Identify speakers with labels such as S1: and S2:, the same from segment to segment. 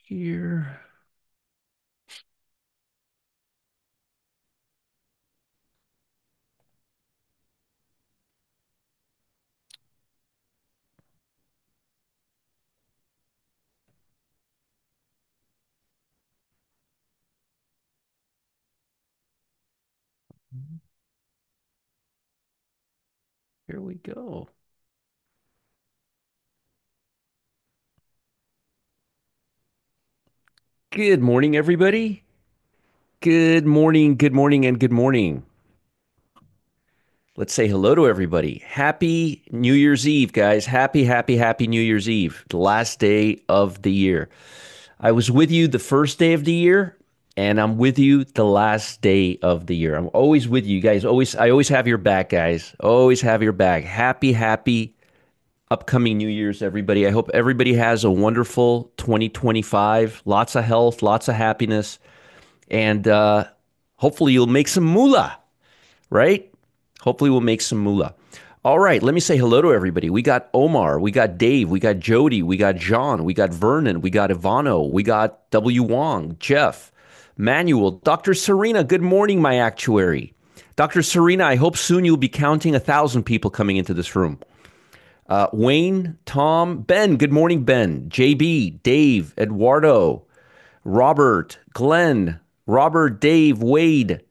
S1: Here. Here we go. Good morning, everybody. Good morning, and good morning. Let's say hello to everybody. Happy New Year's Eve, guys. Happy New Year's Eve, the last day of the year. I was with you the first day of the year, and I'm with you the last day of the year. I'm always with you guys. I always have your back, guys. Always have your back. Happy upcoming New Year's, everybody. I hope everybody has a wonderful 2025. Lots of health, lots of happiness, and hopefully you'll make some moolah, right? Hopefully we'll make some moolah. All right, let me say hello to everybody. We got Omar, we got Dave, we got Jody, we got John, we got Vernon, we got Ivano, we got W. Wong, Jeff, Manuel, Dr. Serena. Good morning, my actuary. Dr. Serena, I hope soon you'll be counting 1,000 people coming into this room. Wayne, Tom, Ben. Good morning, Ben. JB, Dave, Eduardo, Robert, Glenn, Robert, Dave, Wade.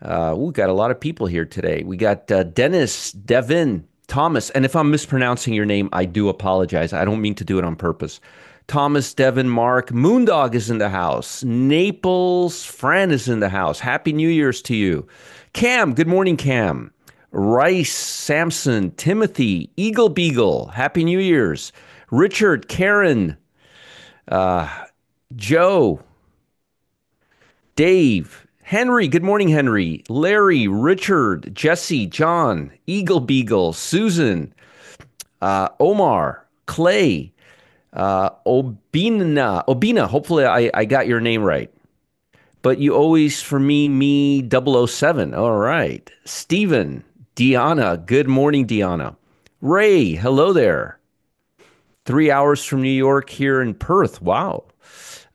S1: We got a lot of people here today. We got Dennis, Devin, Thomas. And if I'm mispronouncing your name, I do apologize. I don't mean to do it on purpose. Thomas, Devin, Mark, Moondog is in the house. Naples, Fran is in the house. Happy New Year's to you. Cam, good morning, Cam. Rice, Samson, Timothy, Eagle Beagle, Happy New Year's. Richard, Karen, Joe, Dave, Henry, good morning, Henry. Larry, Richard, Jesse, John, Eagle Beagle, Susan, Omar, Clay, Obina. Hopefully I got your name right. But you always, for me, 007. All right. Stephen, Deanna. Good morning, Deanna. Ray, hello there. 3 hours from New York here in Perth. Wow.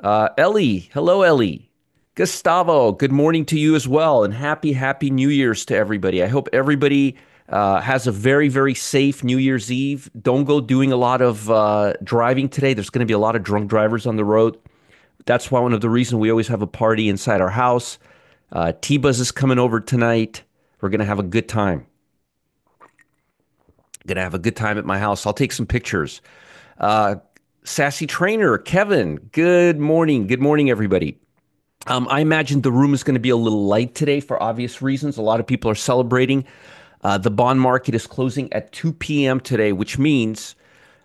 S1: Ellie, hello, Ellie. Gustavo, good morning to you as well. And happy New Year's to everybody. I hope everybody has a very safe New Year's Eve. Don't go doing a lot of driving today. There's going to be a lot of drunk drivers on the road. That's why one of the reasons we always have a party inside our house. T-Buzz is coming over tonight. We're going to have a good time. Going to have a good time at my house. I'll take some pictures. Uh, Sassy Trainer, Kevin, good morning. Good morning, everybody. I imagine the room is going to be a little light today for obvious reasons. A lot of people are celebrating. The bond market is closing at 2 p.m. today,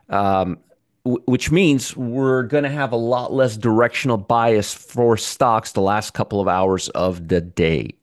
S1: um, which means we're going to have a lot less directional bias for stocks the last couple of hours of the day.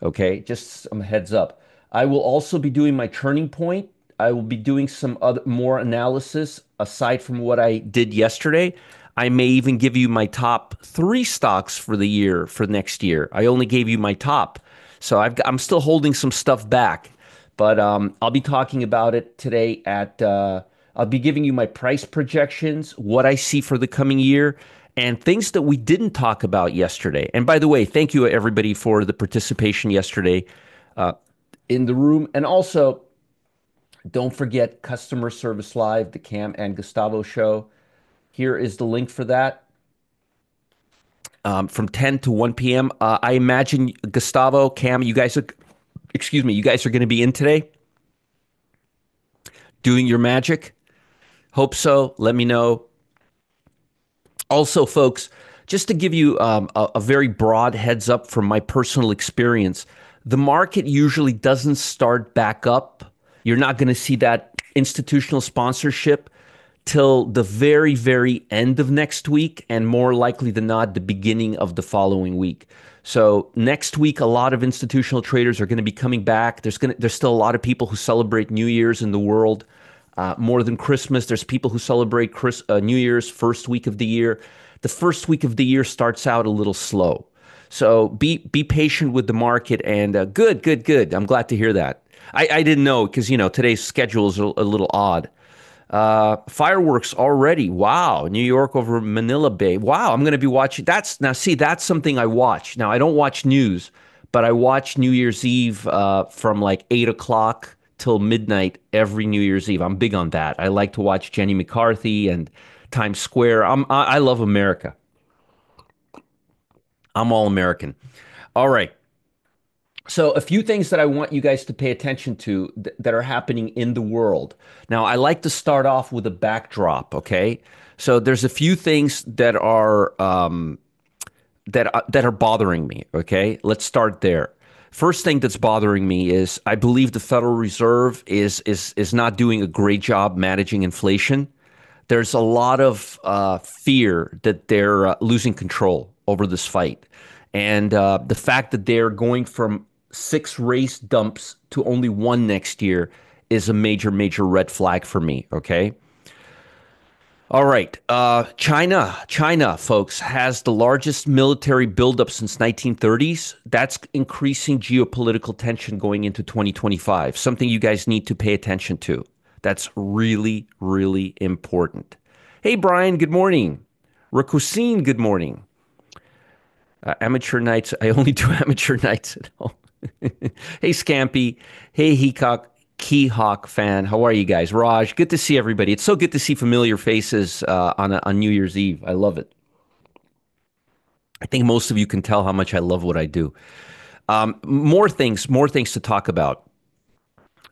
S1: Okay, just some heads up. I will also be doing my turning point. I will be doing some other more analysis aside from what I did yesterday. I may even give you my top three stocks for the year for next year. I only gave you my top, so I'm still holding some stuff back, but I'll be talking about it today at. I'll be giving you my price projections, what I see for the coming year, and things that we didn't talk about yesterday. And by the way, thank you everybody for the participation yesterday uh, in the room. And also, don't forget Customer Service Live, the Cam and Gustavo show. Here is the link for that from 10 to 1 p.m. I imagine Gustavo, Cam, you guys are going to be in today doing your magic. Hope so. Let me know. Also, folks, just to give you a very broad heads up from my personal experience, the market usually doesn't start back up. You're not going to see that institutional sponsorship till the very end of next week, and more likely than not, the beginning of the following week. So next week, a lot of institutional traders are going to be coming back. There's still a lot of people who celebrate New Year's in the world. More than Christmas, there's people who celebrate New Year's first week of the year. The first week of the year starts out a little slow. So be patient with the market, and good. I'm glad to hear that. I didn't know because today's schedule is a little odd. Fireworks already. Wow. New York over Manila Bay. Wow. I'm going to be watching. That's something I watch. Now, I don't watch news, but I watch New Year's Eve from like 8 o'clock till midnight every New Year's Eve. I'm big on that. I like to watch Jenny McCarthy and Times Square. I love America. I'm all American. All right. So, a few things that I want you guys to pay attention to that are happening in the world. Now, I like to start off with a backdrop, okay? So, there's a few things that are bothering me, okay? Let's start there. First thing that's bothering me is I believe the Federal Reserve is not doing a great job managing inflation. There's a lot of fear that they're losing control over this fight. And the fact that they're going from six race dumps to only one next year is a major, major red flag for me. Okay. All right. China, folks, has the largest military buildup since 1930s. That's increasing geopolitical tension going into 2025. Something you guys need to pay attention to. That's really, really important. Hey, Brian, good morning. Rakusin, good morning. Amateur nights. I only do amateur nights at home. Hey, Scampy. Hey, Keyhawk fan. How are you guys? Raj, good to see everybody. It's so good to see familiar faces on New Year's Eve. I love it. I think most of you can tell how much I love what I do. More things to talk about.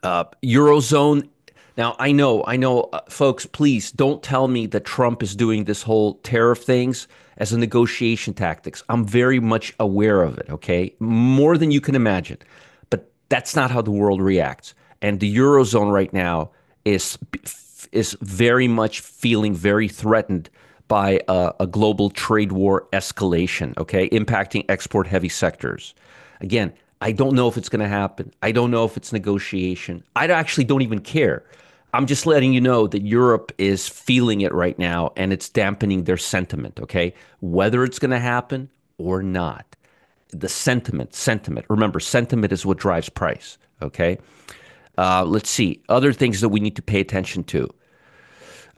S1: Eurozone. Now, folks, please don't tell me that Trump is doing this whole tariff things as a negotiation tactics. I'm very much aware of it, okay? More than you can imagine. But that's not how the world reacts. And the Eurozone right now is very much feeling very threatened by a global trade war escalation, okay, impacting export heavy sectors. Again, I don't know if it's going to happen. I don't know if it's negotiation. I actually don't even care. I'm just letting you know that Europe is feeling it right now and it's dampening their sentiment, okay? Whether it's going to happen or not. The sentiment. Remember, sentiment is what drives price, okay? Let's see. Other things that we need to pay attention to.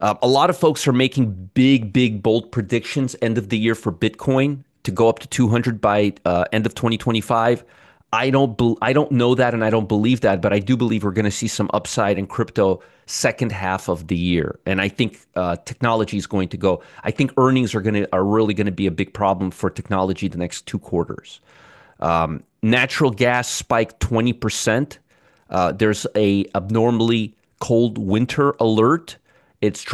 S1: A lot of folks are making big, big, bold predictions end of the year for Bitcoin to go up to 200 by end of 2025. I don't know that and I don't believe that, but I do believe we're going to see some upside in crypto second half of the year. And I think technology is going to go. I think earnings are really going to be a big problem for technology the next 2 quarters. Natural gas spiked 20%. There's a abnormally cold winter alert. It's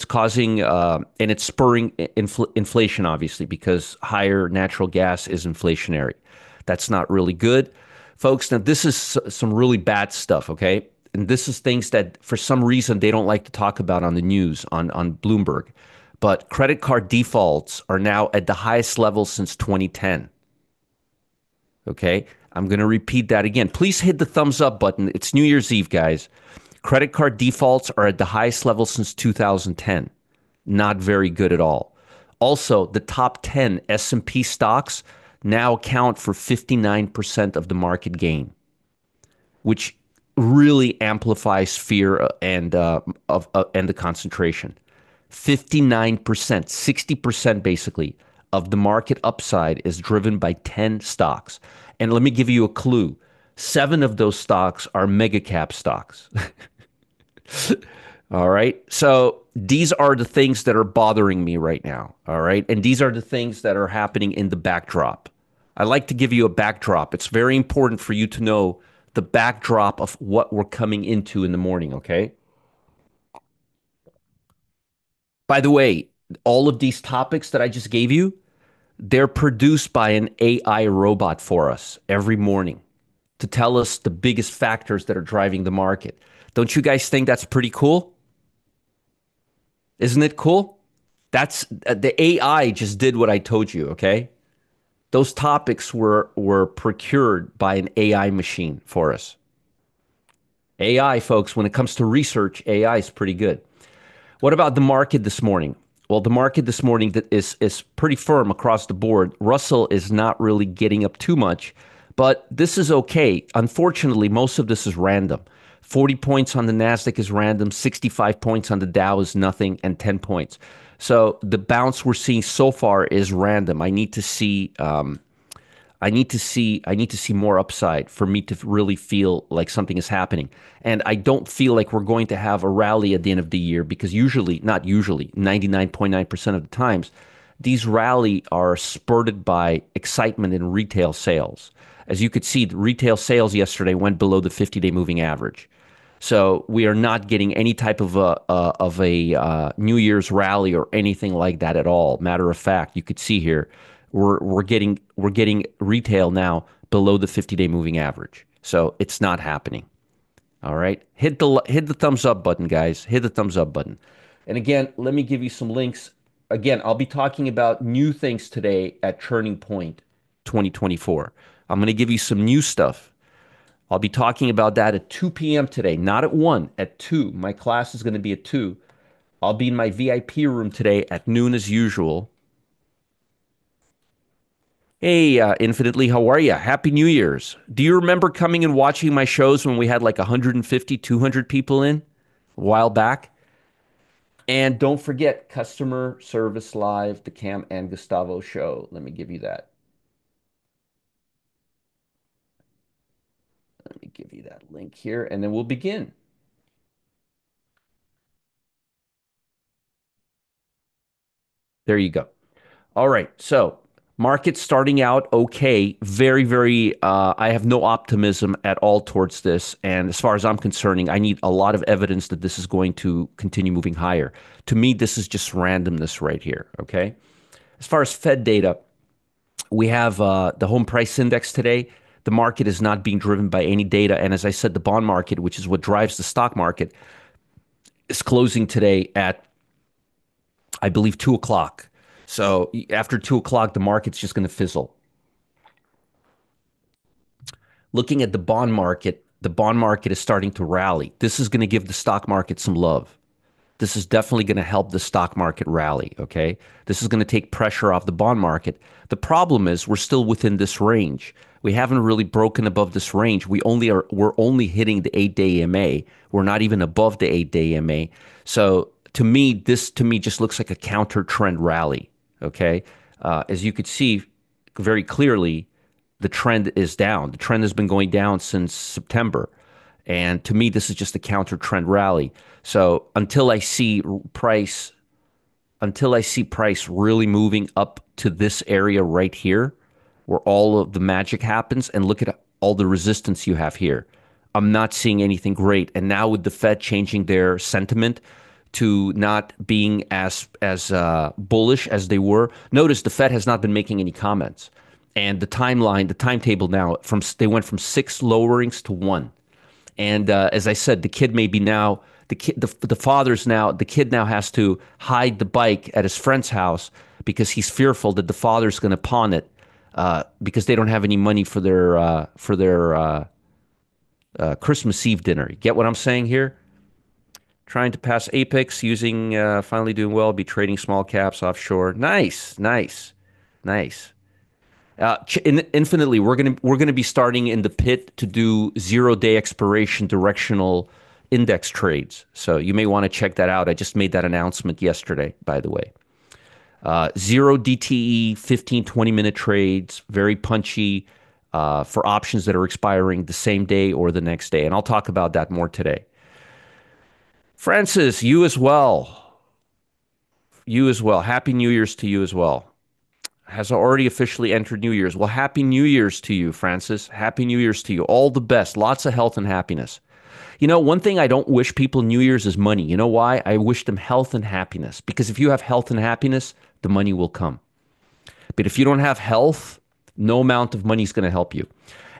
S1: causing, and it's spurring inflation, obviously, because higher natural gas is inflationary. That's not really good. Folks, now this is some really bad stuff, okay? And this is things that for some reason they don't like to talk about on the news, on Bloomberg. But credit card defaults are now at the highest level since 2010. Okay? I'm going to repeat that again. Please hit the thumbs up button. It's New Year's Eve, guys. Credit card defaults are at the highest level since 2010. Not very good at all. Also, the top 10 S&P stocks now account for 59% of the market gain, which really amplifies fear and the concentration. 59%, 60% basically of the market upside is driven by 10 stocks. And let me give you a clue. 7 of those stocks are mega cap stocks. All right. So these are the things that are bothering me right now. All right. And these are the things that are happening in the backdrop. I like to give you a backdrop. It's very important for you to know the backdrop of what we're coming into in the morning. Okay. By the way, all of these topics that I just gave you, they're produced by an AI robot for us every morning to tell us the biggest factors that are driving the market. Don't you guys think that's pretty cool? Isn't it cool? That's the AI just did what I told you, okay? Those topics were procured by an AI machine for us. AI, folks, when it comes to research, AI is pretty good. What about the market this morning? Well, the market this morning is pretty firm across the board. Russell is not really getting up too much, but this is okay. Unfortunately, most of this is random. 40 points on the Nasdaq is random, 65 points on the Dow is nothing, and 10 points. So the bounce we're seeing so far is random. I need to see more upside for me to really feel like something is happening. And I don't feel like we're going to have a rally at the end of the year because usually, not usually, 99.9% of the times, these rally are spurred by excitement in retail sales. As you could see, the retail sales yesterday went below the 50-day moving average. So we are not getting any type of a New Year's rally or anything like that at all. Matter of fact, you could see here we're getting retail now below the 50-day moving average. So it's not happening. All right, hit the thumbs up button, guys. Hit the thumbs up button. And again, let me give you some links. Again, I'll be talking about new things today at Turning Point 2024. I'm going to give you some new stuff. I'll be talking about that at 2 p.m. today, not at 1, at 2. My class is going to be at 2. I'll be in my VIP room today at noon as usual. Hey, Infinitely, how are you? Happy New Year's. Do you remember coming and watching my shows when we had like 150, 200 people in a while back? And don't forget Customer Service Live, the Cam and Gustavo show. Let me give you that. Let me give you that link here, and then we'll begin. There you go. All right. So, market starting out okay. Very, very, I have no optimism at all towards this. And as far as I'm concerning, I need a lot of evidence that this is going to continue moving higher. To me, this is just randomness right here. Okay. As far as Fed data, we have the home price index today. The market is not being driven by any data. And as I said, the bond market, which is what drives the stock market, is closing today at, I believe, 2 o'clock. So after 2 o'clock, the market's just going to fizzle. Looking at the bond market is starting to rally. This is going to give the stock market some love. This is definitely going to help the stock market rally, okay? This is going to take pressure off the bond market. The problem is we're still within this range. We haven't really broken above this range. We're only hitting the 8-day EMA. We're not even above the 8-day EMA. So this to me just looks like a counter trend rally, okay? As you could see very clearly, the trend is down. The trend has been going down since September. And to me, this is just a counter trend rally. So until I see price really moving up to this area right here, where all of the magic happens, and look at all the resistance you have here, I'm not seeing anything great. And now with the Fed changing their sentiment to not being as bullish as they were, notice the Fed has not been making any comments. And the timetable now, they went from 6 lowerings to 1. And as I said, the kid may be now the kid now has to hide the bike at his friend's house because he's fearful that the father's going to pawn it because they don't have any money for their Christmas Eve dinner. You get what I'm saying here? Trying to pass Apex using finally doing well. Be trading small caps offshore. Nice, nice, nice. Infinitely, we're gonna be starting in the pit to do 0-day expiration directional index trades. So you may want to check that out. I just made that announcement yesterday, by the way. Zero DTE, 15, 20-minute trades, very punchy for options that are expiring the same day or the next day. And I'll talk about that more today. Francis, you as well. You as well. Happy New Year's to you as well. Has already officially entered New Year's. Well, Happy New Year's to you, Francis. Happy New Year's to you. All the best. Lots of health and happiness. You know, one thing I don't wish people New Year's is money. You know why? I wish them health and happiness. Because if you have health and happiness, the money will come. But if you don't have health, no amount of money is going to help you.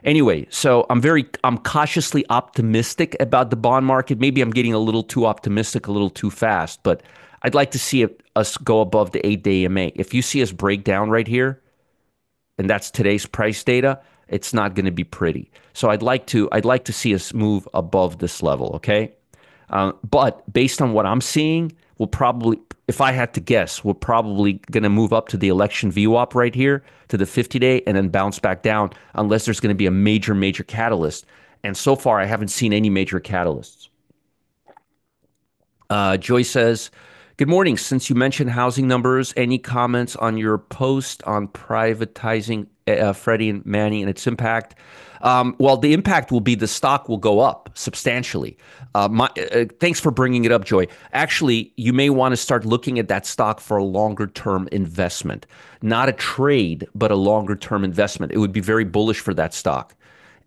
S1: Anyway, so I'm cautiously optimistic about the bond market. Maybe I'm getting a little too optimistic, a little too fast, but I'd like to see us go above the 8-day EMA. If you see us break down right here, and that's today's price data, it's not going to be pretty. So I'd like to see us move above this level, okay? But based on what I'm seeing, we'll probably, if I had to guess, we're probably going to move up to the election VWAP right here, to the 50-day, and then bounce back down unless there's going to be a major, major catalyst. And so far, I haven't seen any major catalysts. Joy says, "Good morning. Since you mentioned housing numbers, any comments on your post on privatizing Freddie and Manny and its impact?" Well, the impact will be the stock will go up substantially. Thanks for bringing it up, Joy. Actually, you may want to start looking at that stock for a longer term investment, not a trade, but a longer term investment. It would be very bullish for that stock.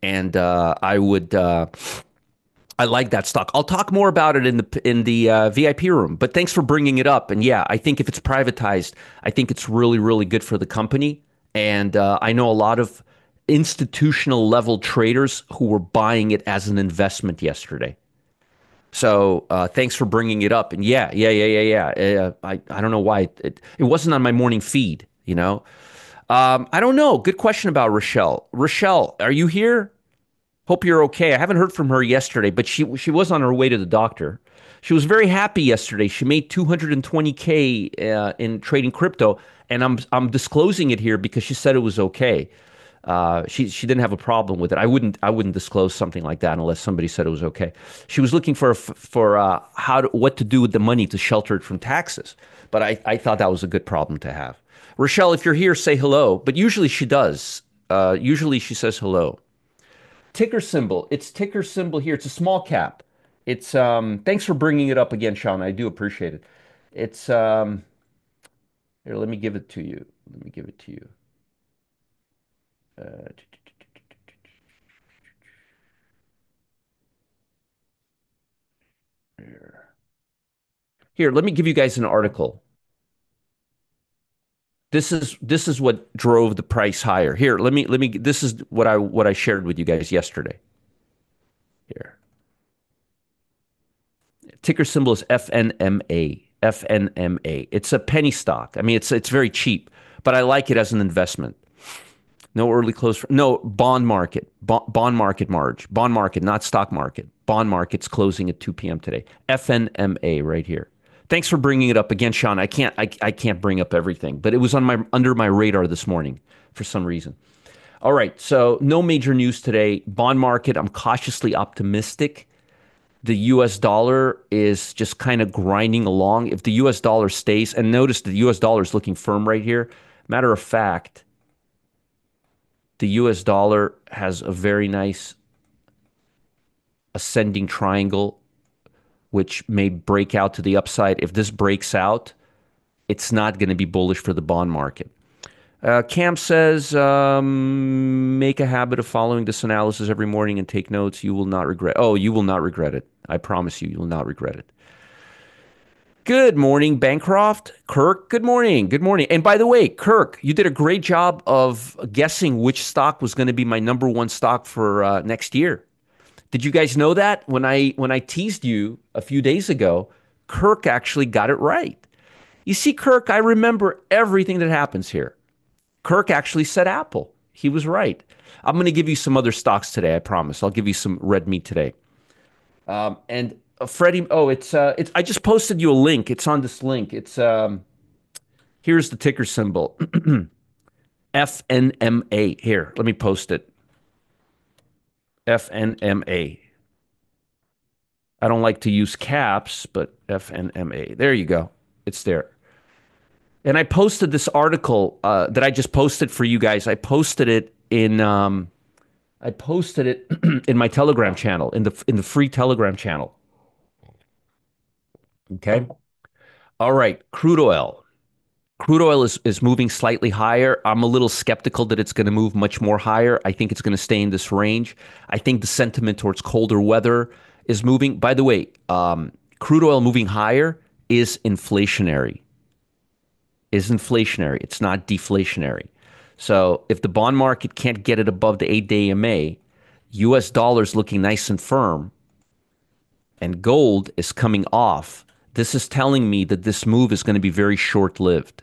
S1: And I would. I like that stock. I'll talk more about it in the VIP room. But thanks for bringing it up. And yeah, I think if it's privatized, I think it's really really good for the company. And I know a lot of institutional level traders who were buying it as an investment yesterday. So thanks for bringing it up. And yeah. I don't know why it wasn't on my morning feed. I don't know. Good question about Rochelle. Rochelle, are you here? Hope you're okay. I haven't heard from her yesterday, but she was on her way to the doctor. She was very happy yesterday. She made 220K in trading crypto, and I'm disclosing it here because she said it was okay. She didn't have a problem with it. I wouldn't disclose something like that unless somebody said it was okay. She was looking for what to do with the money to shelter it from taxes, but I thought that was a good problem to have. Rochelle, if you're here, say hello. But usually she does. Usually she says hello. Ticker symbol. It's ticker symbol here. It's a small cap. It's thanks for bringing it up again, Sean. I do appreciate it. It's here, let me give it to you. Let me give it to you. Uh, here. Here, let me give you guys an article. This is what drove the price higher. Here, let me this is what I shared with you guys yesterday. Here. Ticker symbol is FNMA. FNMA. It's a penny stock. I mean, it's very cheap, but I like it as an investment. No early close. No bond market. Bond market marge. Bond market, not stock market. Bond market's closing at 2 p.m. today. FNMA right here. Thanks for bringing it up again, Sean. I can't bring up everything, but it was on my under my radar this morning for some reason. All right, so no major news today. Bond market, I'm cautiously optimistic. The US dollar is just kind of grinding along. If the US dollar stays, and notice the US dollar is looking firm right here. Matter of fact, the US dollar has a very nice ascending triangle, which may break out to the upside. If this breaks out, it's not going to be bullish for the bond market. Cam says, make a habit of following this analysis every morning and take notes. You will not regret. Oh, you will not regret it. I promise you, you will not regret it. Good morning, Bancroft. Kirk, good morning. Good morning. And by the way, Kirk, you did a great job of guessing which stock was going to be my number one stock for next year. Did you guys know that when I teased you a few days ago, Kirk actually got it right. You see, Kirk, I remember everything that happens here. Kirk actually said Apple. He was right. I'm going to give you some other stocks today. I promise. I'll give you some red meat today. And Freddie, oh, it's. I just posted you a link. It's on this link. It's here's the ticker symbol, FNMA. Here, let me post it. FNMA. I don't like to use caps, but FNMA. There you go. It's there. And I posted this article that I just posted for you guys. I posted it in in my Telegram channel, in the free Telegram channel. Okay. All right. Crude oil. Crude oil is moving slightly higher. I'm a little skeptical that it's going to move much more higher. I think it's going to stay in this range. I think the sentiment towards colder weather is moving. By the way, crude oil moving higher is inflationary. It's not deflationary. So if the bond market can't get it above the 8-day EMA, US dollars looking nice and firm, and gold is coming off. This is telling me that this move is going to be very short-lived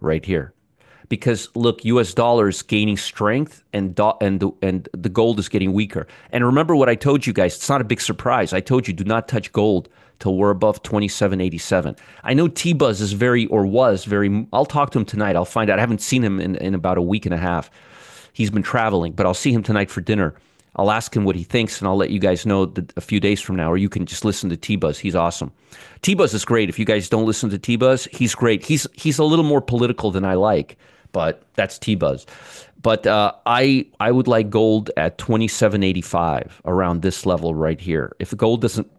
S1: right here. Because look, US dollar is gaining strength and the gold is getting weaker. And remember what I told you guys, it's not a big surprise. I told you do not touch gold till we're above 27.87. I know T-Buzz is was very, I'll talk to him tonight. I'll find out. I haven't seen him in about a week and a half. He's been traveling, but I'll see him tonight for dinner. I'll ask him what he thinks, and I'll let you guys know a few days from now, or you can just listen to T-Buzz. He's awesome. T-Buzz is great. If you guys don't listen to T-Buzz, he's great. He's a little more political than I like, but that's T-Buzz. But I would like gold at 27.85 around this level right here. If gold doesn't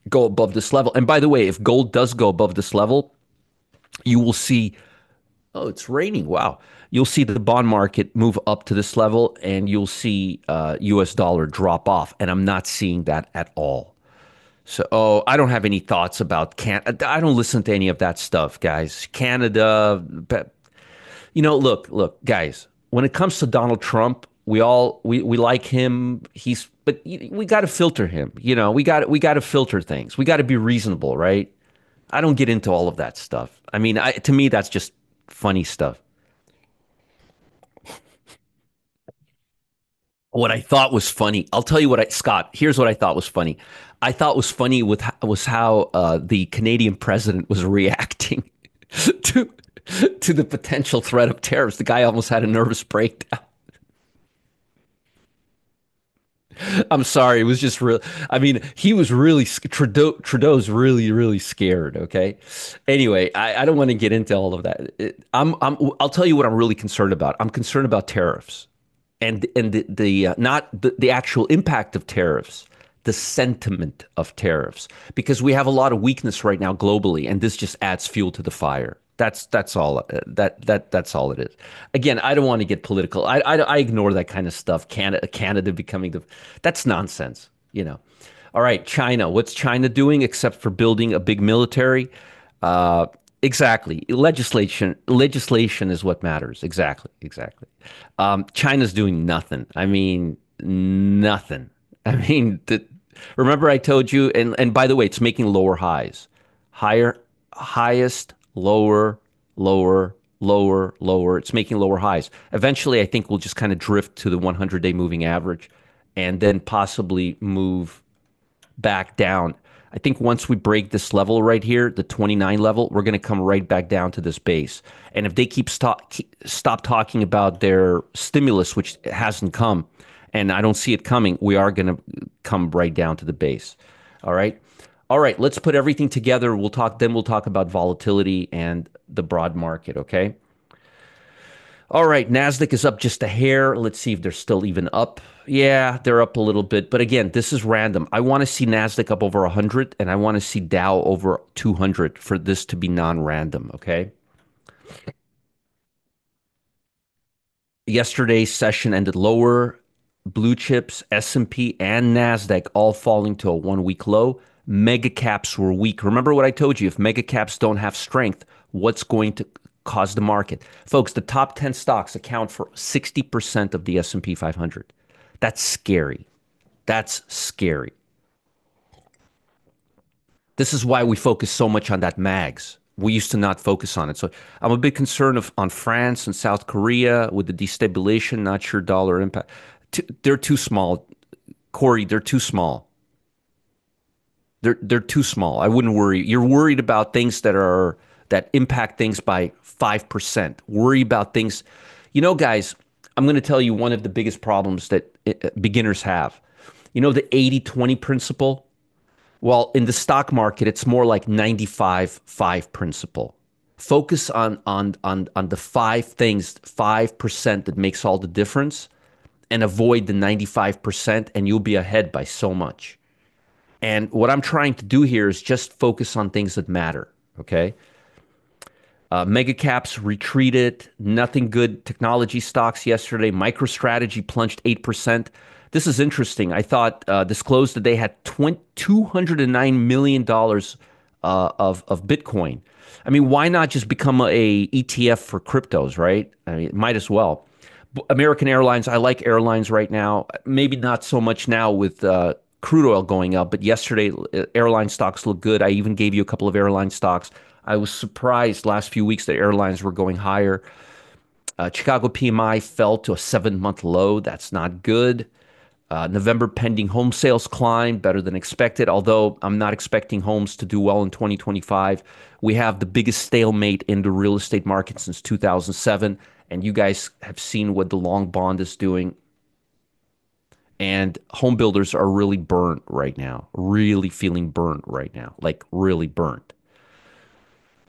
S1: go above this level, and by the way, if gold does go above this level, you will see. Oh, it's raining. Wow. You'll see the bond market move up to this level and you'll see US dollar drop off. And I'm not seeing that at all. So, I don't have any thoughts about I don't listen to any of that stuff, guys. Canada, look, guys, when it comes to Donald Trump, we like him. But we got to filter him. We got to filter things. We got to be reasonable, right? I don't get into all of that stuff. I mean, to me, that's just funny stuff. What I thought was funny, I'll tell you Scott, here's what I thought was funny. I thought was funny was how the Canadian president was reacting to to the potential threat of tariffs. The guy almost had a nervous breakdown. I'm sorry, it was just real. I mean, he was really Trudeau's really really scared. Okay. Anyway, I don't want to get into all of that. I'll tell you what I'm really concerned about. I'm concerned about tariffs and the not the actual impact of tariffs, the sentiment of tariffs, because we have a lot of weakness right now globally, and this just adds fuel to the fire. That's all that's all it is. Again, I don't want to get political. I ignore that kind of stuff. Canada becoming that's nonsense. All right, China. What's China doing except for building a big military? Uh, exactly. Legislation is what matters. Exactly. China's doing nothing. I mean, nothing. I mean, remember I told you, and by the way, it's making lower highs, higher, highest, lower, lower. It's making lower highs. Eventually, I think we'll just kind of drift to the 100-day moving average, and then possibly move back down. I think once we break this level right here, the 29 level, we're going to come right back down to this base. And if they stop talking about their stimulus, which hasn't come, and I don't see it coming, we are going to come right down to the base. All right. All right. Let's put everything together. We'll talk about volatility and the broad market. Okay. All right, Nasdaq is up just a hair. Let's see if they're still even up. Yeah, they're up a little bit, but again, this is random. I want to see Nasdaq up over 100 and I want to see Dow over 200 for this to be non-random, okay? Yesterday's session ended lower. Blue chips, S&P, and Nasdaq all falling to a 1 week low. Mega caps were weak. Remember what I told you, if mega caps don't have strength, what's going to cause the market? Folks, the top 10 stocks account for 60% of the S&P 500. That's scary. That's scary. This is why we focus so much on that mags. We used to not focus on it. So I'm a bit concerned on France and South Korea with the destabilization, not sure dollar impact. They're too small. Corey, they're too small. They're too small. I wouldn't worry. You're worried about things that impact things by 5%. Worry about things. Guys, I'm going to tell you one of the biggest problems that beginners have. The 80-20 principle? Well, in the stock market, it's more like 95-5 principle. Focus on the 5% that makes all the difference and avoid the 95%, and you'll be ahead by so much. And what I'm trying to do here is just focus on things that matter, okay? Mega caps retreated, nothing good. Technology stocks yesterday. MicroStrategy plunged 8%. This is interesting. I thought disclosed that they had $209 million of Bitcoin. I mean, why not just become a ETF for cryptos, right? I mean, might as well. American Airlines, I like airlines right now. Maybe not so much now with crude oil going up, but yesterday airline stocks look good. I even gave you a couple of airline stocks. I was surprised last few weeks that airlines were going higher. Chicago PMI fell to a 7-month low. That's not good. November pending home sales climbed better than expected, although I'm not expecting homes to do well in 2025. We have the biggest stalemate in the real estate market since 2007, and you guys have seen what the long bond is doing. And home builders are really burnt right now, really feeling burnt right now, like really burnt.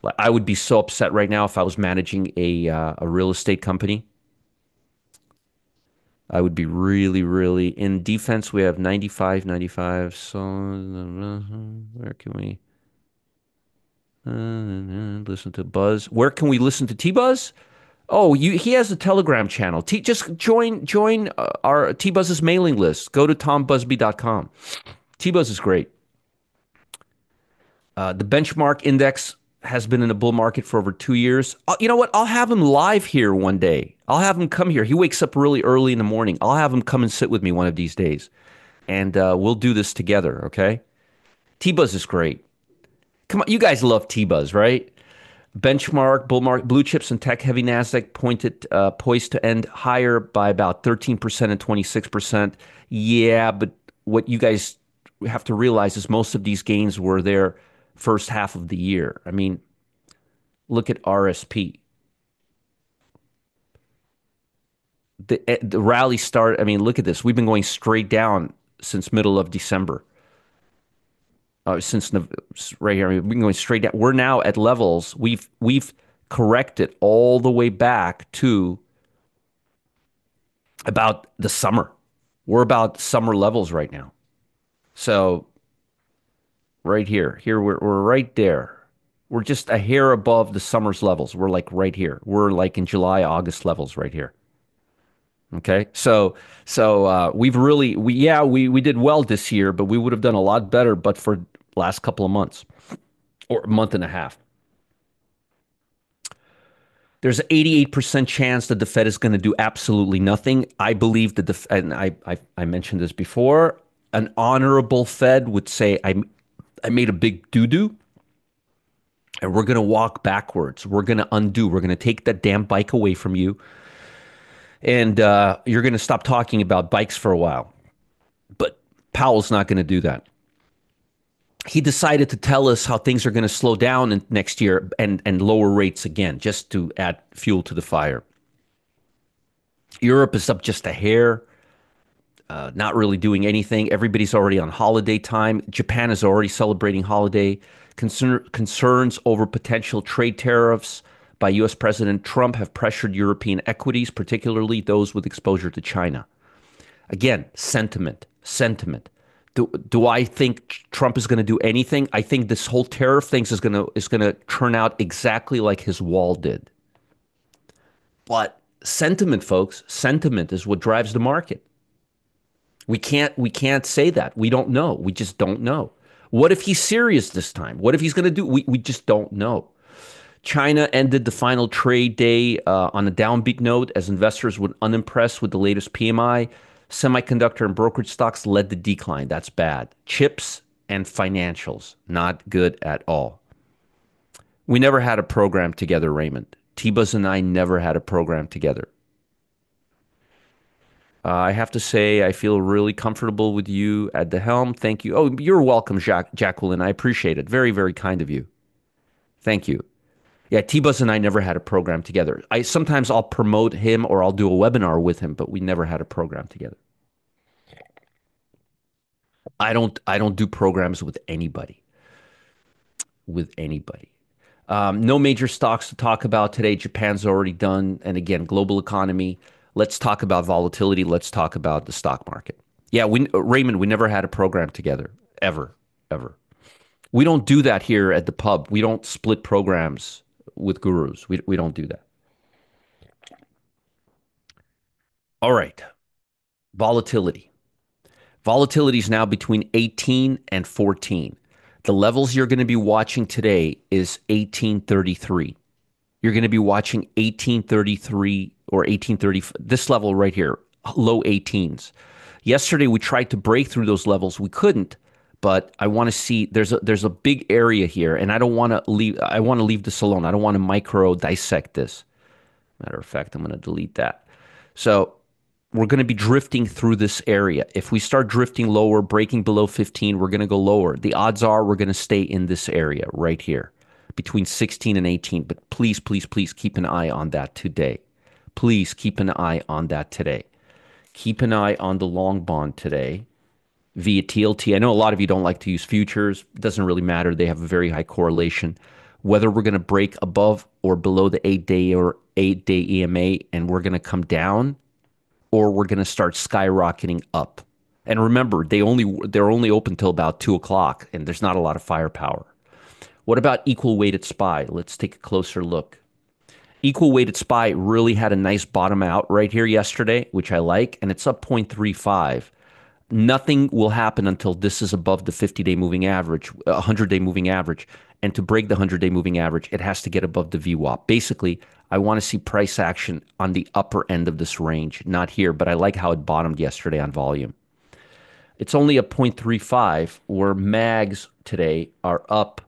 S1: Like, I would be so upset right now if I was managing a real estate company. I would be really, really in defense. We have 95, 95. So where can we listen to Buzz? Where can we listen to T-Buzz? Oh, he has a Telegram channel. Just join our T-Buzz's mailing list. Go to tombusby.com. T-Buzz is great. The benchmark index has been in a bull market for over 2 years. You know what? I'll have him live here one day. I'll have him come here. He wakes up really early in the morning. I'll have him come and sit with me one of these days, and we'll do this together. Okay? T-Buzz is great. Come on, you guys love T-Buzz, right? Benchmark, bull market, blue chips and tech heavy Nasdaq poised to end higher by about 13% and 26%. Yeah, but what you guys have to realize is most of these gains were there first half of the year. I mean, look at RSP. The rally started. I mean, look at this. We've been going straight down since middle of December. Since right here, I mean, we've been going straight down. We're now at levels. We've corrected all the way back to about the summer. We're about summer levels right now. So right here we're right there. We're just a hair above the summer's levels. We're like right here. We're like in July, August levels right here. Okay. So we've really we did well this year, but we would have done a lot better but for last couple of months or a month and a half. There's an 88% chance that the Fed is going to do absolutely nothing. I believe that and I mentioned this before, an honorable Fed would say, I made a big doo-doo and we're going to walk backwards. We're going to undo. We're going to take that damn bike away from you. And you're going to stop talking about bikes for a while. But Powell's not going to do that. He decided to tell us how things are going to slow down next year and lower rates again, just to add fuel to the fire. Europe is up just a hair, not really doing anything. Everybody's already on holiday time. Japan is already celebrating holiday. Concerns over potential trade tariffs by U.S. President Trump have pressured European equities, particularly those with exposure to China. Again, sentiment. Do I think Trump is going to do anything? I think this whole tariff thing is going to turn out exactly like his wall did. But sentiment, folks, sentiment is what drives the market. We can't say that. We don't know. We just don't know. What if he's serious this time? What if he's going to do? We just don't know. China ended the final trade day on a downbeat note as investors were unimpressed with the latest PMI. Semiconductor and brokerage stocks led the decline. That's bad. Chips and financials, not good at all. We never had a program together, Raymond. T-Buzz and I never had a program together. I have to say, I feel really comfortable with you at the helm. Thank you. Oh, you're welcome, Jacqueline. I appreciate it. Very, very kind of you. Thank you. Yeah, T-Buzz and I never had a program together. Sometimes I'll promote him or I'll do a webinar with him, but we never had a program together. I don't do programs with anybody. With anybody. No major stocks to talk about today. Japan's already done. And again, global economy. Let's talk about volatility. Let's talk about the stock market. Yeah, Raymond, we never had a program together. Ever, ever. We don't do that here at the pub. We don't split programs with gurus. We don't do that. All right. Volatility. Volatility is now between 18 and 14. The levels you're going to be watching today is 1833. You're going to be watching 1833 or 1830, this level right here, low 18s. Yesterday, we tried to break through those levels. We couldn't, but I want to see there's a big area here, and I don't want to leave. I want to leave this alone. I don't want to micro dissect this. Matter of fact, I'm going to delete that. So we're going to be drifting through this area. If we start drifting lower, breaking below 15, we're going to go lower. The odds are we're going to stay in this area right here between 16 and 18. But please, please, please keep an eye on that today. Please keep an eye on that today. Keep an eye on the long bond today via TLT. I know a lot of you don't like to use futures. It doesn't really matter. They have a very high correlation. Whether we're going to break above or below the 8 day or 8 day EMA and we're going to come down or we're going to start skyrocketing up. And remember, they're only open till about 2 o'clock, and there's not a lot of firepower. What about equal weighted SPY? Let's take a closer look. Equal weighted SPY really had a nice bottom out right here yesterday, which I like, and it's up 0.35. Nothing will happen until this is above the 50-day moving average, 100-day moving average. And to break the 100-day moving average, it has to get above the VWAP. Basically, I want to see price action on the upper end of this range, not here, but I like how it bottomed yesterday on volume. It's only a 0.35 where mags today are up,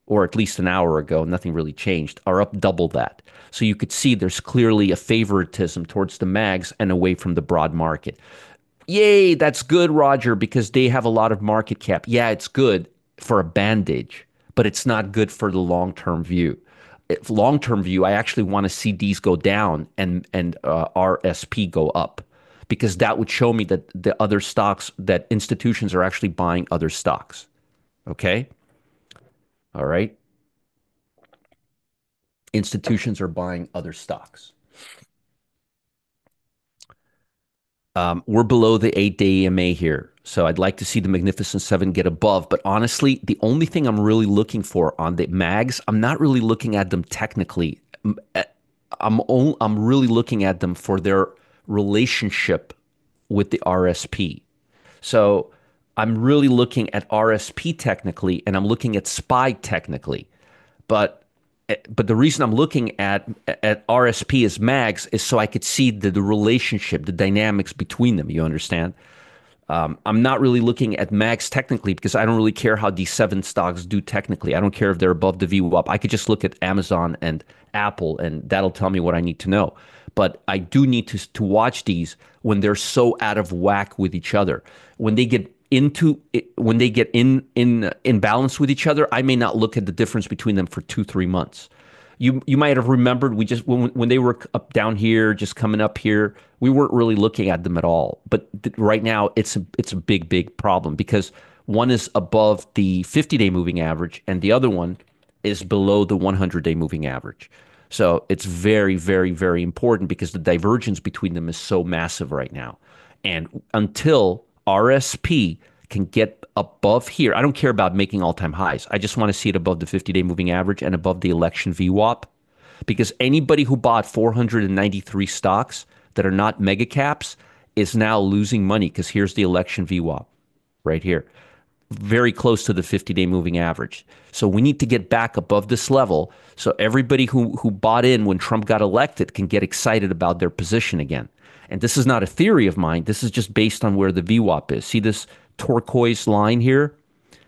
S1: or at least an hour ago, nothing really changed, are up double that. So you could see there's clearly a favoritism towards the mags and away from the broad market. Yay, that's good, Roger, because they have a lot of market cap. Yeah, it's good for a bandage, but it's not good for the long-term view. Long-term view, I actually want to see these go down and RSP go up because that would show me that the other stocks, that institutions are actually buying other stocks. Okay? All right? Institutions are buying other stocks. We're below the 8 day EMA here. So I'd like to see the Magnificent Seven get above. But honestly, the only thing I'm really looking for on the mags, I'm not really looking at them technically. I'm really looking at them for their relationship with the RSP. So I'm really looking at RSP technically, and I'm looking at SPY technically. But but the reason I'm looking at RSP as mags is so I could see the relationship, the dynamics between them. You understand? I'm not really looking at mags technically because I don't really care how these seven stocks do technically. I don't care if they're above the VWAP. I could just look at Amazon and Apple, and that'll tell me what I need to know. But I do need to watch these when they're so out of whack with each other. When they get when they get in balance with each other, I may not look at the difference between them for 2, 3 months. You might have remembered we just when they were up down here, just coming up here, we weren't really looking at them at all. But right now, it's a big problem because one is above the 50-day moving average, and the other one is below the 100-day moving average. So it's very important because the divergence between them is so massive right now. And until RSP can get above here, I don't care about making all-time highs. I just want to see it above the 50-day moving average and above the election VWAP. Because anybody who bought 493 stocks that are not mega caps is now losing money because here's the election VWAP right here, very close to the 50-day moving average. So we need to get back above this level so everybody who bought in when Trump got elected can get excited about their position again. And this is not a theory of mine. This is just based on where the VWAP is. See this turquoise line here?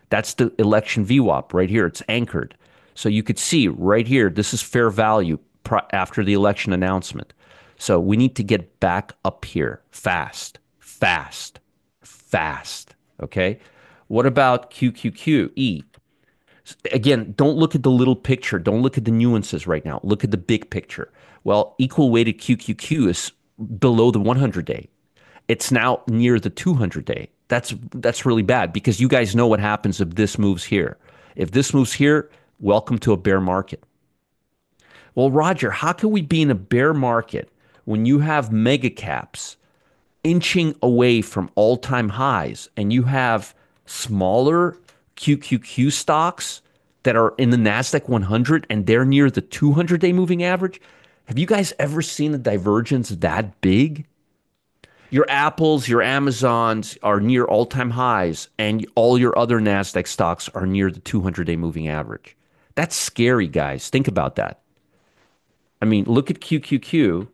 S1: That's the election VWAP right here. It's anchored. So you could see right here, this is fair value after the election announcement. So we need to get back up here fast. Okay? What about QQQE? Again, don't look at the little picture. Don't look at the nuances right now. Look at the big picture. Well, equal weighted QQQ is below the 100-day. It's now near the 200-day. That's really bad because you guys know what happens if this moves here. If this moves here, welcome to a bear market. Well, Roger, how can we be in a bear market when you have mega caps inching away from all-time highs and you have smaller QQQ stocks that are in the NASDAQ 100 and they're near the 200-day moving average? Have you guys ever seen a divergence that big? Your Apples, your Amazons are near all-time highs, and all your other NASDAQ stocks are near the 200-day moving average. That's scary, guys. Think about that. I mean, look at QQQ.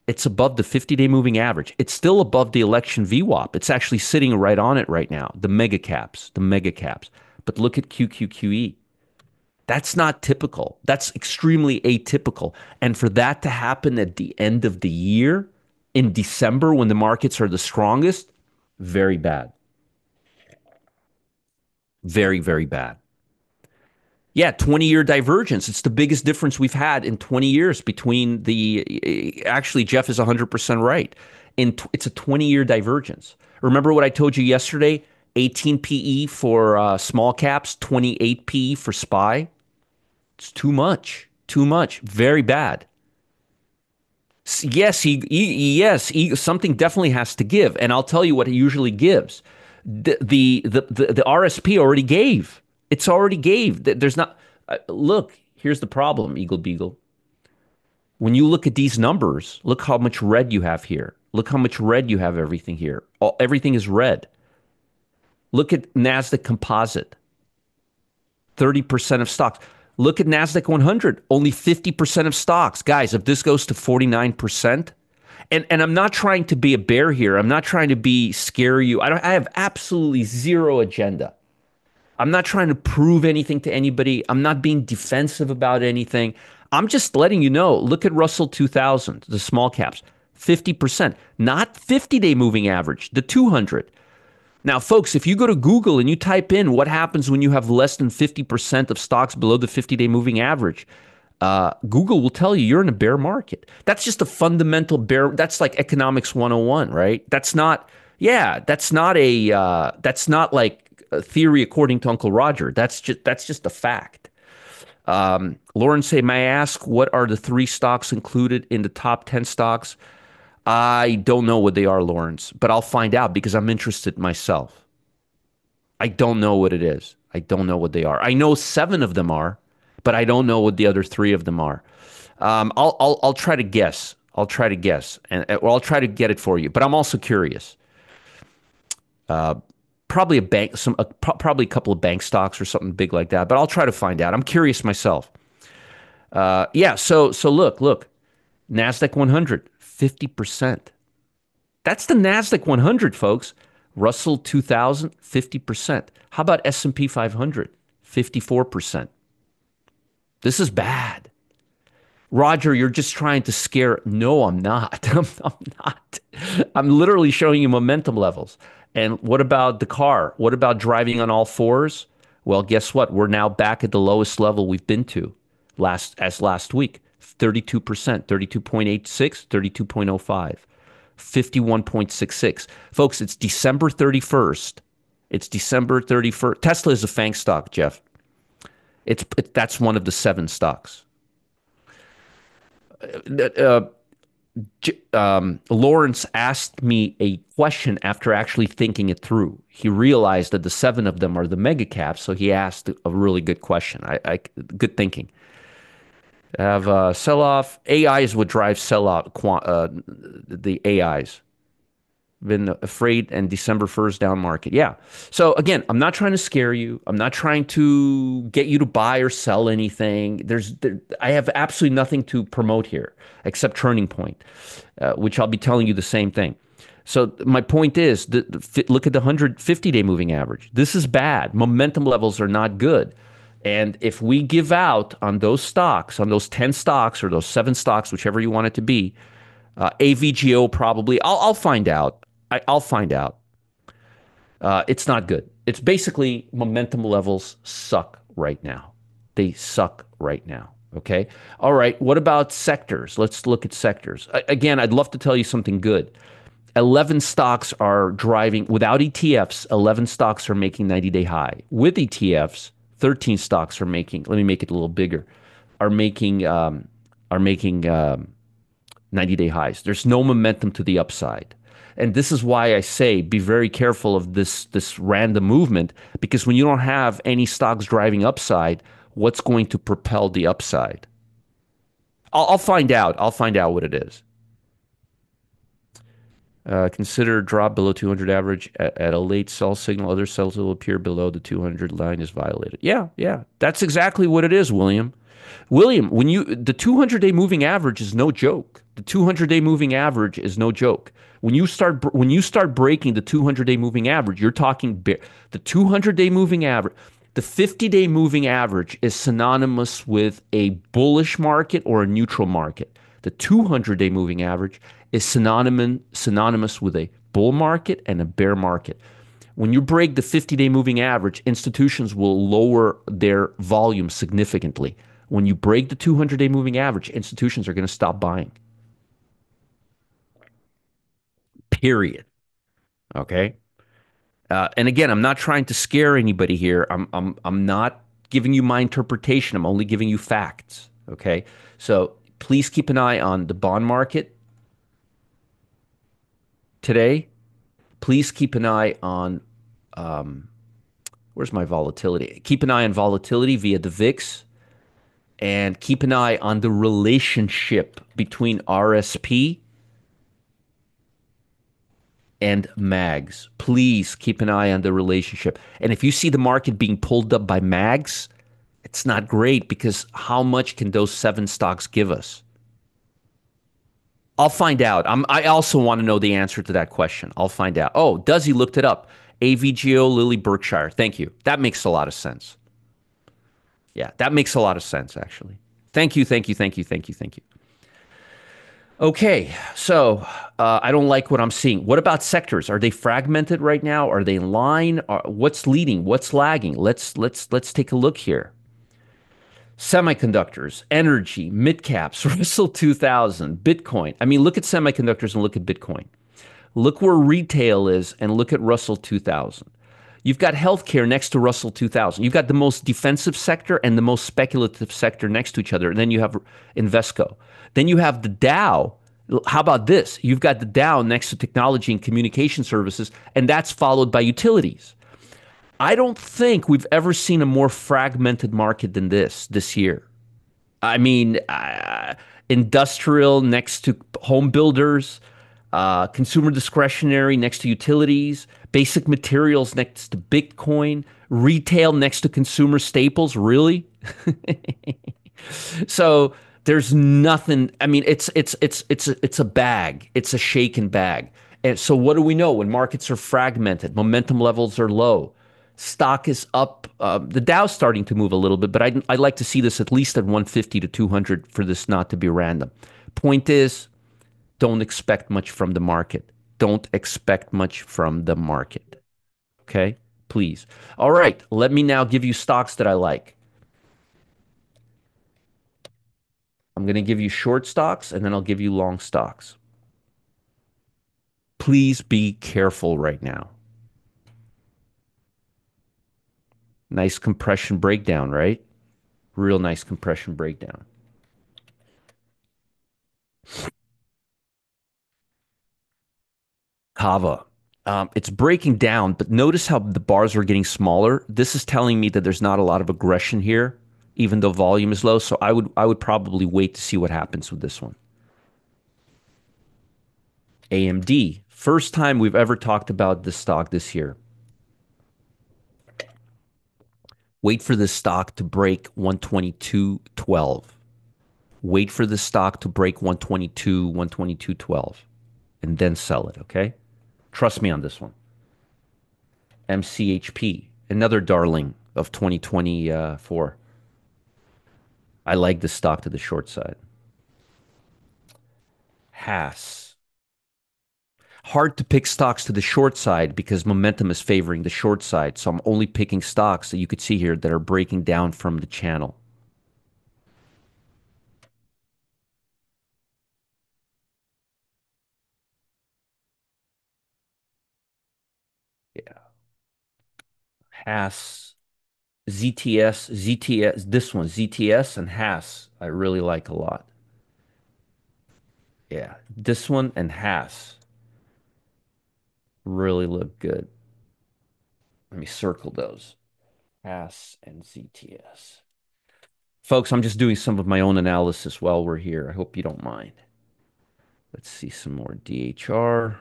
S1: It's above the 50-day moving average. It's still above the election VWAP. It's actually sitting right on it right now, the mega caps, the mega caps. But look at QQQE. That's not typical. That's extremely atypical. And for that to happen at the end of the year, in December, when the markets are the strongest, very bad. Very bad. Yeah, 20-year divergence. It's the biggest difference we've had in 20 years between actually, Jeff is 100% right. It's a 20-year divergence. Remember what I told you yesterday? 18 PE for small caps, 28 PE for SPY. It's too much. Too much. Very bad. Yes, something definitely has to give, and I'll tell you what it usually gives. The RSP already gave. It's already gave. There's not. Look, here's the problem, Eagle Beagle. When you look at these numbers, look how much red you have here. Look how much red you have everything here. Everything is red. Look at Nasdaq Composite, 30% of stocks. Look at Nasdaq 100, only 50% of stocks. Guys, if this goes to 49%, and I'm not trying to be a bear here. I'm not trying to scare you. I have absolutely zero agenda. I'm not trying to prove anything to anybody. I'm not being defensive about anything. I'm just letting you know. Look at Russell 2000, the small caps, 50%, not 50-day moving average, the 200. Now, folks, if you go to Google and you type in what happens when you have less than 50% of stocks below the 50-day moving average, Google will tell you you're in a bear market. That's just a fundamental bear. That's like economics 101, right? That's not like a theory according to Uncle Roger. That's just a fact. Lauren say, may I ask what are the 3 stocks included in the top 10 stocks? I don't know what they are, Lawrence, but I'll find out because I'm interested myself. I don't know what it is. I don't know what they are. I know 7 of them are, but I don't know what the other 3 of them are. I'll try to guess. I'll try to guess, or I'll try to get it for you. But I'm also curious. Probably probably a couple of bank stocks or something big like that. But I'll try to find out. I'm curious myself. Yeah. So look, Nasdaq 100, 50%. That's the Nasdaq 100, folks. Russell 2000, 50%. How about S&P 500, 54%? This is bad. Roger, you're just trying to scare. No, I'm not. I'm not. I'm literally showing you momentum levels. And what about the car? What about driving on all fours? Well, guess what? We're now back at the lowest level we've been to last week. 32%, 32.86, 32.05, 51.66. Folks, it's December 31st. It's December 31st. Tesla is a FANG stock, Jeff. That's one of the 7 stocks. Lawrence asked me a question after actually thinking it through. He realized that the 7 of them are the mega caps, so he asked a really good question. Good thinking. Have sell-off. AI is what drives sell-off. The AIs. Been afraid, and December 1st down market. Yeah. So again, I'm not trying to scare you. I'm not trying to get you to buy or sell anything. I have absolutely nothing to promote here except Turning Point, which I'll be telling you the same thing. So my point is, look at the 150-day moving average. This is bad. Momentum levels are not good. And if we give out on those stocks, on those 10 stocks or those 7 stocks, whichever you want it to be, AVGO probably, I'll find out. I'll find out. It's not good. It's basically momentum levels suck right now. They suck right now. Okay. All right. What about sectors? Let's look at sectors. Again, I'd love to tell you something good. 11 stocks are driving without ETFs. 11 stocks are making 90-day high. With ETFs, 13 stocks are making. Let me make it a little bigger. Are making 90-day highs. There's no momentum to the upside. And this is why I say be very careful of this random movement, because when you don't have any stocks driving upside, what's going to propel the upside? I'll find out. I'll find out what it is. Consider drop below 200 average at a late sell signal. Other sells will appear below the 200 line is violated. Yeah. That's exactly what it is, William. William, the 200-day moving average is no joke. The 200-day moving average is no joke. When you start breaking the 200-day moving average, you're talking the 200-day moving average. The 50-day moving average is synonymous with a bullish market or a neutral market. The 200-day moving average is synonymous with a bull market and a bear market. When you break the 50-day moving average, institutions will lower their volume significantly. When you break the 200-day moving average, institutions are going to stop buying. Period. Okay. And again, I'm not trying to scare anybody here. I'm not giving you my interpretation. I'm only giving you facts. Okay. So please keep an eye on the bond market today. Please keep an eye on where's my volatility? Keep an eye on volatility via the VIX, and keep an eye on the relationship between RSP and MAGs. Please keep an eye on the relationship. And if you see the market being pulled up by MAGs, it's not great because how much can those seven stocks give us? I'll find out. I also want to know the answer to that question. I'll find out. Oh, does he looked it up? AVGO, Lilly, Berkshire. Thank you. That makes a lot of sense. Yeah, that makes a lot of sense, actually. Thank you, thank you, thank you, thank you, thank you. Okay, so I don't like what I'm seeing. What about sectors? Are they fragmented right now? Are they in line? What's leading? What's lagging? Let's take a look here. Semiconductors, energy, mid caps, Russell 2000, Bitcoin. I mean, look at semiconductors and look at Bitcoin. Look where retail is and look at Russell 2000. You've got healthcare next to Russell 2000. You've got the most defensive sector and the most speculative sector next to each other. And then you have Invesco. Then you have the Dow. How about this? You've got the Dow next to technology and communication services, and that's followed by utilities. I don't think we've ever seen a more fragmented market than this year. I mean, industrial next to home builders, consumer discretionary next to utilities, basic materials next to Bitcoin, retail next to consumer staples. Really? So there's nothing. I mean, it's a bag. It's a shaken bag. And so what do we know when markets are fragmented? Momentum levels are low. Stock is up. The Dow's starting to move a little bit, but I'd like to see this at least at 150 to 200 for this not to be random. Point is, don't expect much from the market. Don't expect much from the market. Okay? Please. All right. Let me now give you stocks that I like. I'm going to give you short stocks and then I'll give you long stocks. Please be careful right now. Nice compression breakdown, right? Real nice compression breakdown. Kava. It's breaking down, but notice how the bars are getting smaller. This is telling me that there's not a lot of aggression here, even though volume is low. So I would probably wait to see what happens with this one. AMD. First time we've ever talked about this stock this year. Wait for this stock to break 122.12. Wait for the stock to break 122, 122.12, and then sell it, okay? Trust me on this one. MCHP, another darling of 2024. I like this stock to the short side. Haas. Hard to pick stocks to the short side because momentum is favoring the short side. So I'm only picking stocks that you could see here that are breaking down from the channel. Yeah. Haas, ZTS, this one, ZTS and Haas, I really like a lot. Yeah. This one and Haas really look good. Let me circle those. Haas and ZTS. Folks, I'm just doing some of my own analysis while we're here. I hope you don't mind. Let's see some more DHR.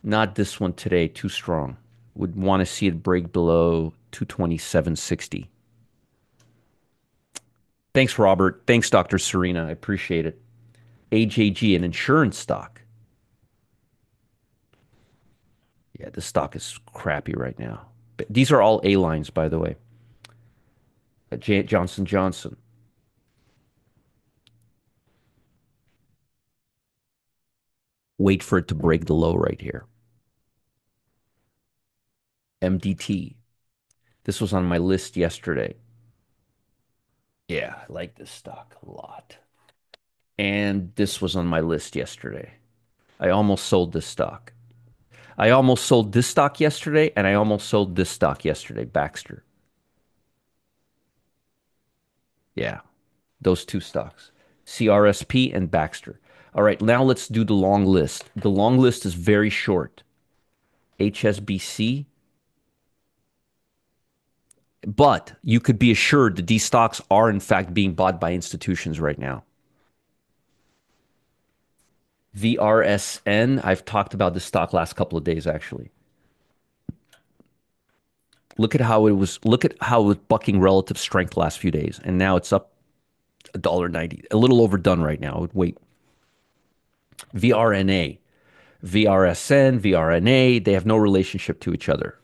S1: Not this one today, too strong. Would want to see it break below 227.60. Thanks, Robert. Thanks, Dr. Serena. I appreciate it. AJG, an insurance stock. Yeah, this stock is crappy right now. But these are all A lines, by the way. Johnson Johnson. Wait for it to break the low right here. MDT. This was on my list yesterday. Yeah, I like this stock a lot. And this was on my list yesterday. I almost sold this stock. I almost sold this stock yesterday, and I almost sold this stock yesterday, Baxter. Yeah, those two stocks, CRSP and Baxter. All right, now let's do the long list. The long list is very short. HSBC, but you could be assured that these stocks are in fact being bought by institutions right now. VRSN, I've talked about this stock last couple of days actually. Look at how it was bucking relative strength last few days, and now it's up $1.90, a little overdone right now. I would wait. VRNA, VRSN, VRNA, they have no relationship to each other.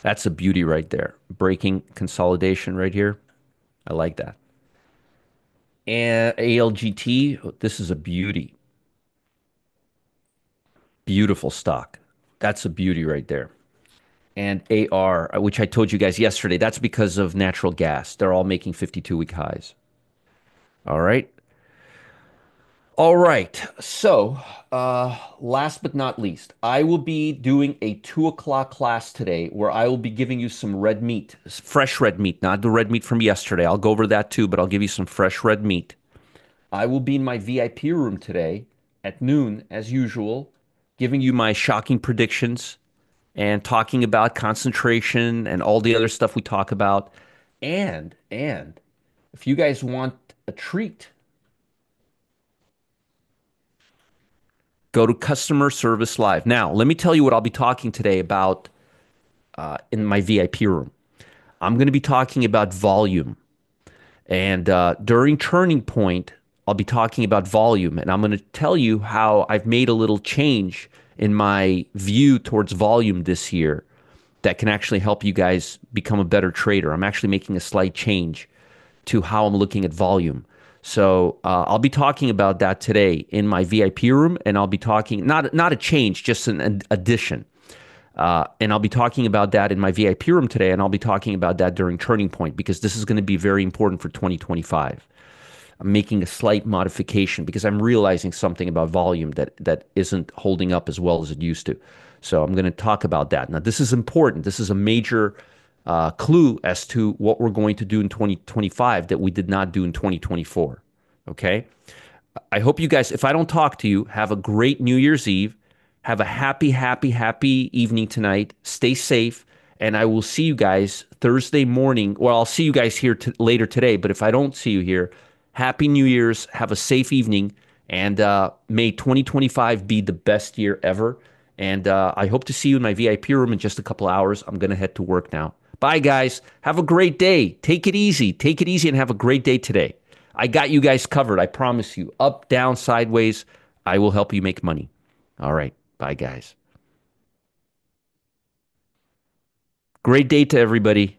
S1: That's a beauty right there. Breaking consolidation right here. I like that. And ALGT, this is a beauty. Beautiful stock. That's a beauty right there. And AR, which I told you guys yesterday, that's because of natural gas. They're all making 52-week highs. All right. All right. So, last but not least, I will be doing a 2 o'clock class today where I will be giving you some red meat, fresh red meat, not the red meat from yesterday. I'll go over that too, but I'll give you some fresh red meat. I will be in my VIP room today at noon, as usual, giving you my shocking predictions and talking about concentration and all the other stuff we talk about. And if you guys want a treat, go to Customer Service Live. Now, let me tell you what I'll be talking today about in my VIP room. I'm going to be talking about volume. And during Turning Point, I'll be talking about volume. And I'm going to tell you how I've made a little change in my view towards volume this year that can actually help you guys become a better trader. I'm actually making a slight change to how I'm looking at volume. So I'll be talking about that today in my VIP room, and I'll be talking not a change, just an addition. And I'll be talking about that in my VIP room today, and I'll be talking about that during Turning Point because this is going to be very important for 2025. I'm making a slight modification because I'm realizing something about volume that isn't holding up as well as it used to. So I'm going to talk about that. Now, this is important. This is a major clue as to what we're going to do in 2025 that we did not do in 2024. Okay? I hope you guys, if I don't talk to you, have a great New Year's Eve. Have a happy, happy, happy evening tonight. Stay safe. And I will see you guys Thursday morning. Well, I'll see you guys here later today. But if I don't see you here, Happy New Year's. Have a safe evening. And may 2025 be the best year ever. And I hope to see you in my VIP room in just a couple hours. I'm going to head to work now. Bye, guys. Have a great day. Take it easy. Take it easy and have a great day today. I got you guys covered. I promise you. Up, down, sideways. I will help you make money. All right. Bye, guys. Great day to everybody.